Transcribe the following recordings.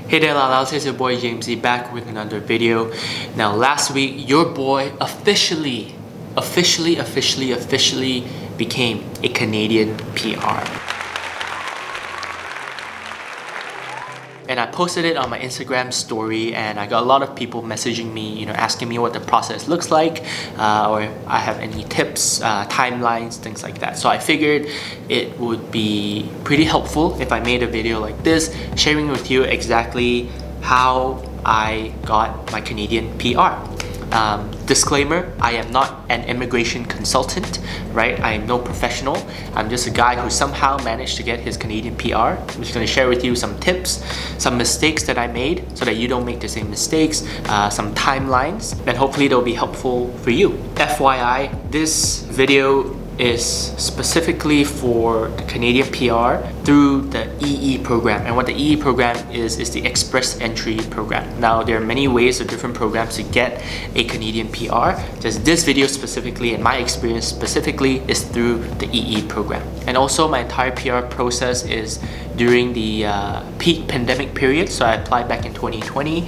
Hey there, Lalas, it's your boy Jamesy back with another video. Now last week, your boy officially became a Canadian PR. And I posted it on my Instagram story and I got a lot of people messaging me, asking me what the process looks like or if I have any tips, timelines, things like that. So I figured it would be pretty helpful if I made a video like this, sharing with you exactly how I got my Canadian PR. Disclaimer, I am not an immigration consultant, right? I am no professional. I'm just a guy who somehow managed to get his Canadian PR. I'm just going to share with you some tips, some mistakes that I made so that you don't make the same mistakes, some timelines, and hopefully they'll be helpful for you. FYI, this video is specifically for the Canadian PR through the EE program. And what the EE program is the Express Entry program. Now there are many ways or different programs to get a Canadian PR. Just this video specifically and my experience specifically is through the EE program. And also my entire PR process is during the peak pandemic period. So I applied back in 2020.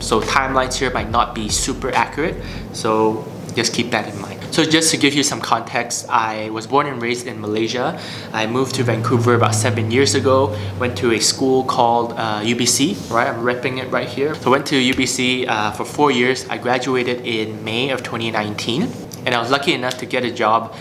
So timelines here might not be super accurate. So just keep that in mind. So just to give you some context, I was born and raised in Malaysia. I moved to Vancouver about 7 years ago, went to a school called UBC, right? I'm repping it right here. So I went to UBC for 4 years. I graduated in May of 2019. And I was lucky enough to get a job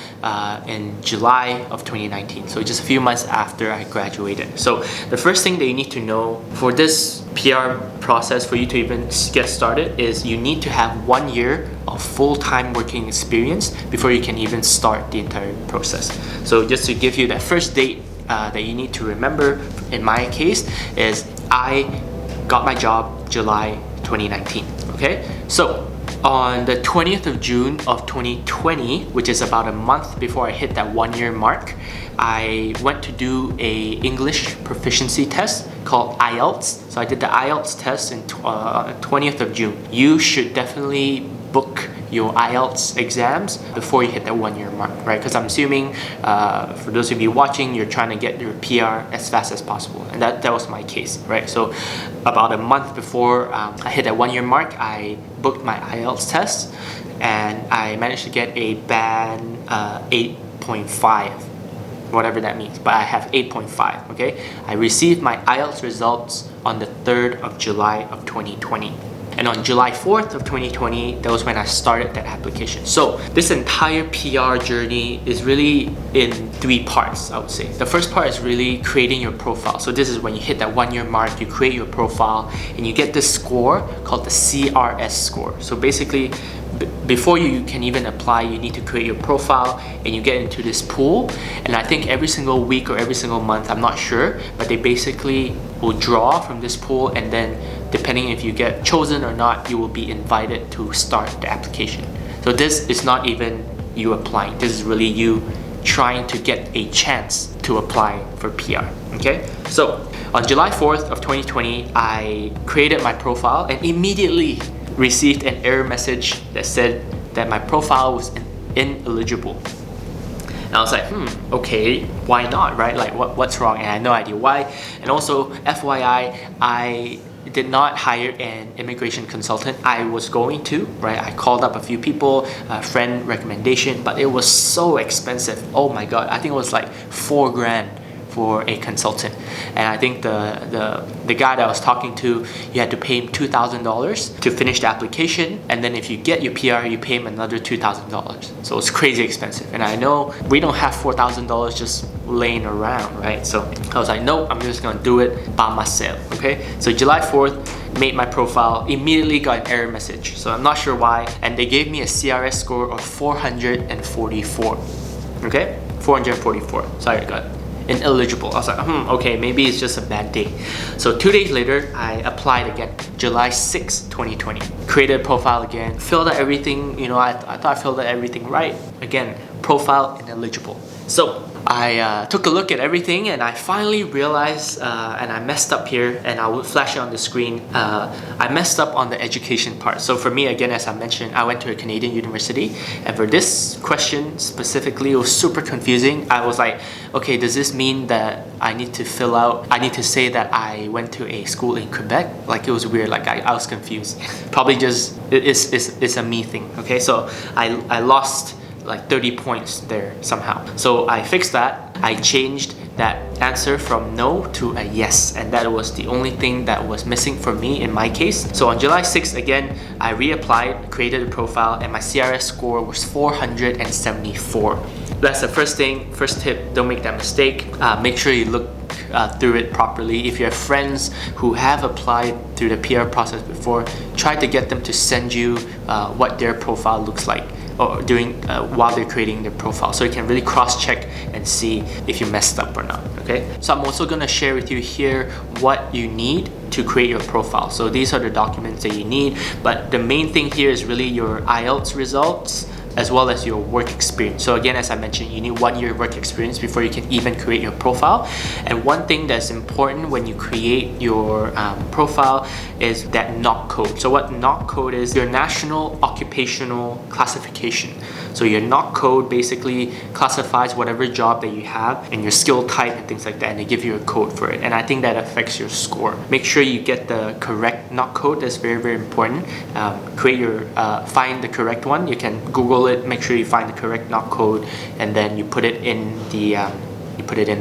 in July of 2019. So just a few months after I graduated. So the first thing that you need to know for this PR process, for you to even get started, is you need to have 1 year of full-time working experience before you can even start the entire process. So just to give you that first date that you need to remember, in my case, is I got my job July 2019, okay? So on the 20th of June of 2020, which is about a month before I hit that 1 year mark, I went to do a English proficiency test called IELTS. So I did the IELTS test in 20th of June. You should definitely book your IELTS exams before you hit that 1 year mark, right? Because I'm assuming for those of you watching, you're trying to get your PR as fast as possible, and that was my case, right? So about a month before I hit that 1 year mark, I booked my IELTS test and I managed to get a band 8.5, whatever that means, but I have 8.5, okay? I received my IELTS results on the 3rd of July of 2020. And on July 4th of 2020, that was when I started that application. So this entire PR journey is really in 3 parts, I would say. The first part is really creating your profile. So this is when you hit that 1 year mark, you create your profile and you get this score called the CRS score. So basically, before you can even apply, you need to create your profile and you get into this pool. And I think every single week or every single month, I'm not sure, but they basically will draw from this pool, and then depending if you get chosen or not, you will be invited to start the application. So this is not even you applying. This is really you trying to get a chance to apply for PR, okay? So on July 4th of 2020, I created my profile and immediately received an error message that said that my profile was ineligible. And I was like, okay, why not, right? Like what's wrong? And I had no idea why. And also, FYI, I did not hire an immigration consultant. I was going to, right? I called up a few people, a friend recommendation, but it was so expensive. Oh my God, I think it was like $4 grand for a consultant. And I think the guy that I was talking to, you had to pay him $2,000 to finish the application, and then if you get your PR, you pay him another $2,000. So it's crazy expensive. And I know we don't have $4,000 just laying around, right? So I was like, no, I'm just gonna do it by myself, okay? So July 4th, made my profile, immediately got an error message. So I'm not sure why, and they gave me a CRS score of 444, okay? 444, sorry, I got ineligible. I was like, okay, maybe it's just a bad day. So 2 days later, I applied again, July 6th, 2020. Created a profile again, filled out everything, I thought I filled out everything right. Again, profile ineligible. So I took a look at everything and I finally realized, and I messed up here, and I would flash it on the screen. I messed up on the education part. So for me, again, as I mentioned, I went to a Canadian university, and for this question specifically, it was super confusing. I was like, okay, does this mean that I need to say that I went to a school in Quebec? Like, it was weird, like I was confused. Probably just, it's a me thing, okay? So I lost like 30 points there somehow. So I fixed that. I changed that answer from no to a yes, and that was the only thing that was missing for me in my case. So on July 6th, again, I reapplied, created a profile, and my CRS score was 474. That's the first thing, first tip, don't make that mistake. Make sure you look through it properly. If you have friends who have applied through the PR process before, try to get them to send you what their profile looks like, or while they're creating their profile, so you can really cross-check and see if you messed up or not. Okay, so I'm also going to share with you here what you need to create your profile. So these are the documents that you need, but the main thing here is really your IELTS results as well as your work experience. So again, as I mentioned, you need 1 year work experience before you can even create your profile. And one thing that's important when you create your profile is that NOC code. So what NOC code is? Your National Occupational Classification. So your NOC code basically classifies whatever job that you have and your skill type and things like that, and they give you a code for it. And I think that affects your score. Make sure you get the correct NOC code. That's very, very important. Find the correct one. You can Google it, make sure you find the correct NOC code, and then you put it in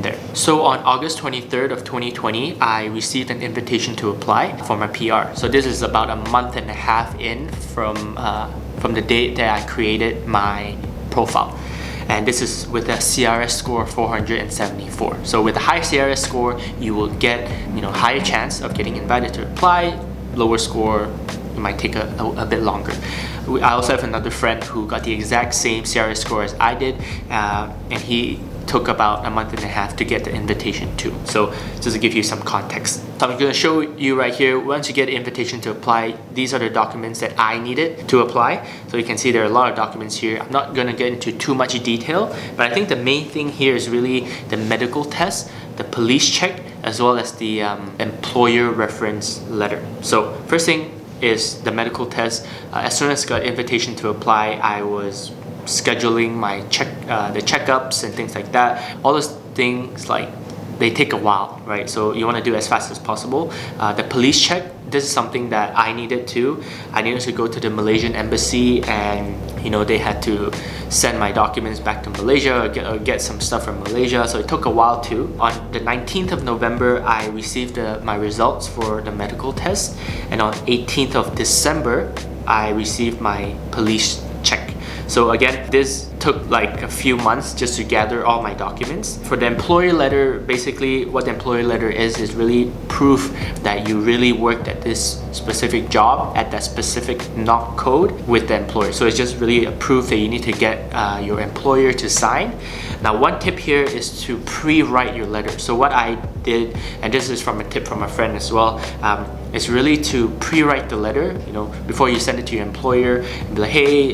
there. So on August 23rd of 2020, I received an invitation to apply for my PR. So this is about a month and a half in from the date that I created my profile. And this is with a CRS score of 474. So with a high CRS score, you will get higher chance of getting invited to apply. Lower score, it might take a bit longer. I also have another friend who got the exact same CRS score as I did, and he took about a month and a half to get the invitation too. So just to give you some context. So I'm going to show you right here, once you get the invitation to apply, these are the documents that I needed to apply. So you can see there are a lot of documents here. I'm not going to get into too much detail, but I think the main thing here is really the medical test, the police check, as well as the employer reference letter. So first thing is the medical test. As soon as I got invitation to apply, I was scheduling my the checkups and things like that. All those things, like, they take a while, right? So you want to do it as fast as possible. The police check, this is something that I needed too. I needed to go to the Malaysian embassy, and they had to send my documents back to Malaysia or get some stuff from Malaysia, so it took a while too. On the 19th of November, I received my results for the medical test, and on 18th of December, I received my police check. So again, this took like a few months just to gather all my documents. For the employer letter, basically what the employer letter is really proof that you really worked at this specific job at that specific NOC code with the employer. So it's just really a proof that you need to get your employer to sign. Now, one tip here is to pre-write your letter. So what I did, and this is from a tip from a friend as well, is really to pre-write the letter, before you send it to your employer, and be like, hey,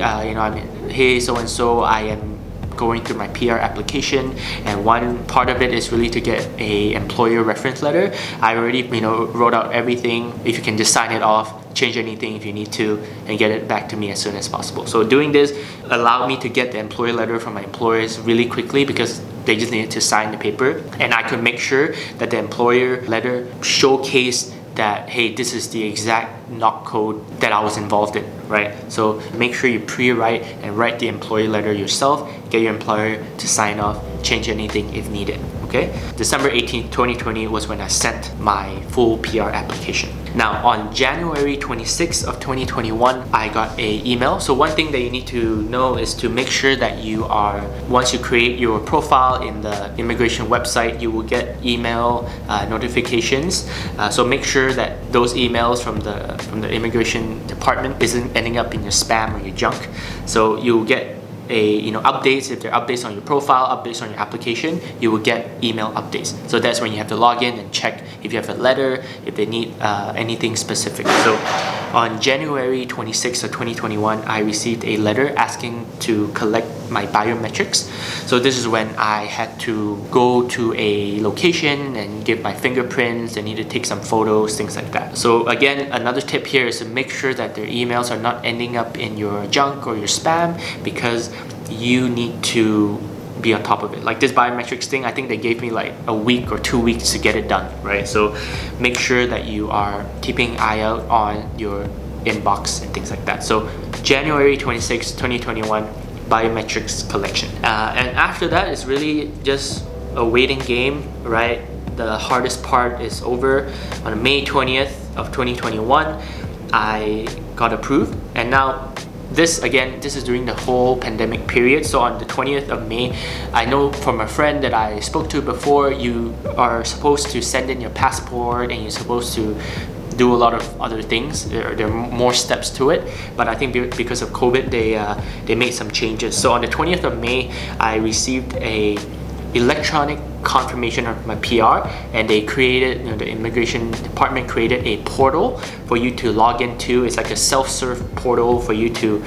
hey, so and so, I am going through my PR application, and one part of it is really to get a employer reference letter. I already wrote out everything. If you can just sign it off, change anything if you need to, and get it back to me as soon as possible. So doing this allowed me to get the employer letter from my employers really quickly, because they just needed to sign the paper, and I could make sure that the employer letter showcased that, hey, this is the exact NOC code that I was involved in, right? So make sure you pre-write and write the employer letter yourself, get your employer to sign off, change anything if needed, okay? December 18th, 2020 was when I sent my full PR application. Now, on January 26th of 2021, I got an email. So one thing that you need to know is to make sure that once you create your profile in the immigration website, you will get email notifications. So make sure that those emails from the immigration department isn't ending up in your spam or your junk. So you'll get updates. If there are updates on your profile, updates on your application, you will get email updates. So that's when you have to log in and check if you have a letter, if they need anything specific. So on January 26th of 2021, I received a letter asking to collect my biometrics. So this is when I had to go to a location and give my fingerprints. I need to take some photos, things like that. So again, another tip here is to make sure that their emails are not ending up in your junk or your spam, because you need to be on top of it. Like this biometrics thing, I think they gave me like a week or 2 weeks to get it done, right? So make sure that you are keeping an eye out on your inbox and things like that. So January 26, 2021, biometrics collection. And after that, it's really just a waiting game, right? The hardest part is over. On May 20th of 2021, I got approved. And now this is during the whole pandemic period. So on the 20th of May, I know from a friend that I spoke to before, you are supposed to send in your passport and you're supposed to do a lot of other things. There are more steps to it, but I think because of COVID, they made some changes. So on the 20th of May, I received a electronic confirmation of my PR, and they created, the immigration department created a portal for you to log into. It's like a self-serve portal for you to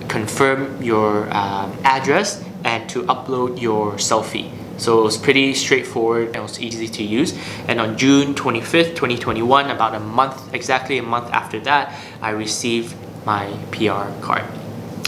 confirm your address and to upload your selfie. So it was pretty straightforward and it was easy to use. And on June 25th, 2021, exactly a month after that, I received my PR card.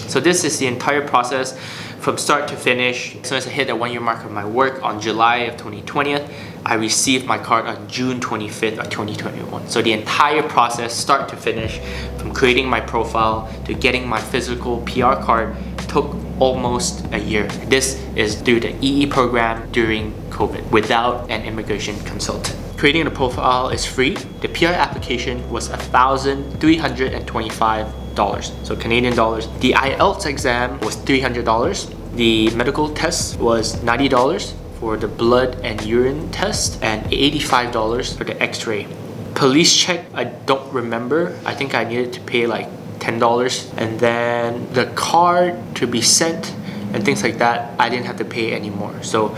So this is the entire process from start to finish. As soon as I hit the 1 year mark of my work on July of 2020, I received my card on June 25th of 2021. So the entire process, start to finish, from creating my profile to getting my physical PR card, took almost a year. This is through the EE program during COVID without an immigration consultant. Creating a profile is free. The PR application was $1,325, so Canadian dollars. The IELTS exam was $300. The medical test was $90 for the blood and urine test, and $85 for the x-ray. Police check, I don't remember. I think I needed to pay like $10, and then the card to be sent and things like that, I didn't have to pay anymore. So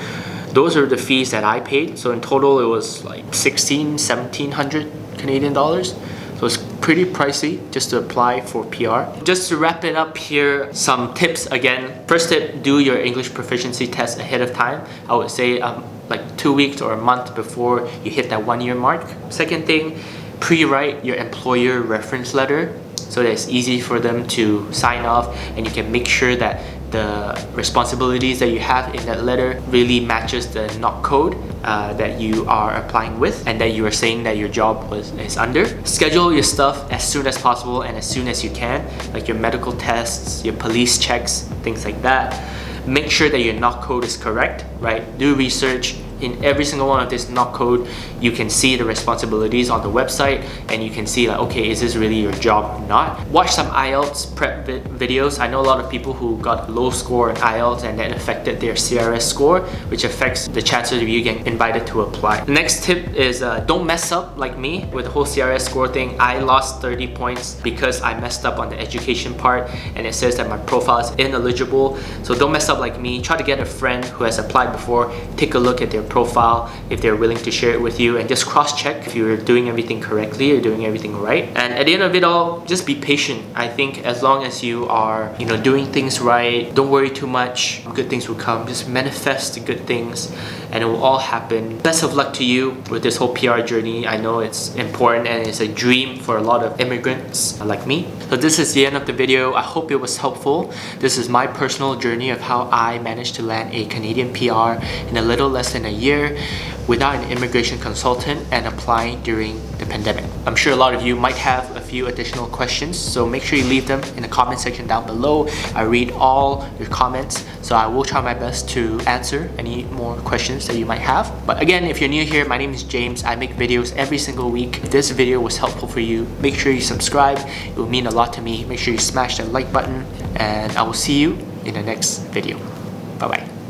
those are the fees that I paid. So in total, it was like $1,700 Canadian dollars. So it's pretty pricey just to apply for PR. Just to wrap it up here, some tips again. First tip, do your English proficiency test ahead of time. I would say like 2 weeks or a month before you hit that 1 year mark. Second thing, pre-write your employer reference letter so that it's easy for them to sign off, and you can make sure that the responsibilities that you have in that letter really matches the NOC code that you are applying with and that you are saying that your job is under. Schedule your stuff as soon as possible and as soon as you can, like your medical tests, your police checks, things like that. Make sure that your NOC code is correct, right? Do research. In every single one of this NOC code, you can see the responsibilities on the website, and you can see like, okay, is this really your job or not? Watch some IELTS prep videos. I know a lot of people who got a low score in IELTS and that affected their CRS score, which affects the chances of you getting invited to apply. The next tip is don't mess up like me with the whole CRS score thing. I lost 30 points because I messed up on the education part, and it says that my profile is ineligible. So don't mess up like me. Try to get a friend who has applied before, take a look at their profile if they're willing to share it with you, and just cross-check if you're doing everything correctly or doing everything right. And at the end of it all, just be patient. I think as long as you are doing things right, don't worry too much, good things will come. Just manifest the good things and it will all happen. Best of luck to you with this whole PR journey. I know it's important and it's a dream for a lot of immigrants like me. So this is the end of the video. I hope it was helpful. This is my personal journey of how I managed to land a Canadian PR in a little less than a year without an immigration consultant and applying during the pandemic. I'm sure a lot of you might have a few additional questions, so make sure you leave them in the comment section down below. I read all your comments, so I will try my best to answer any more questions that you might have. But again, if you're new here, my name is James. I make videos every single week. If this video was helpful for you, make sure you subscribe. It will mean a lot to me. Make sure you smash that like button, and I will see you in the next video. Bye-bye.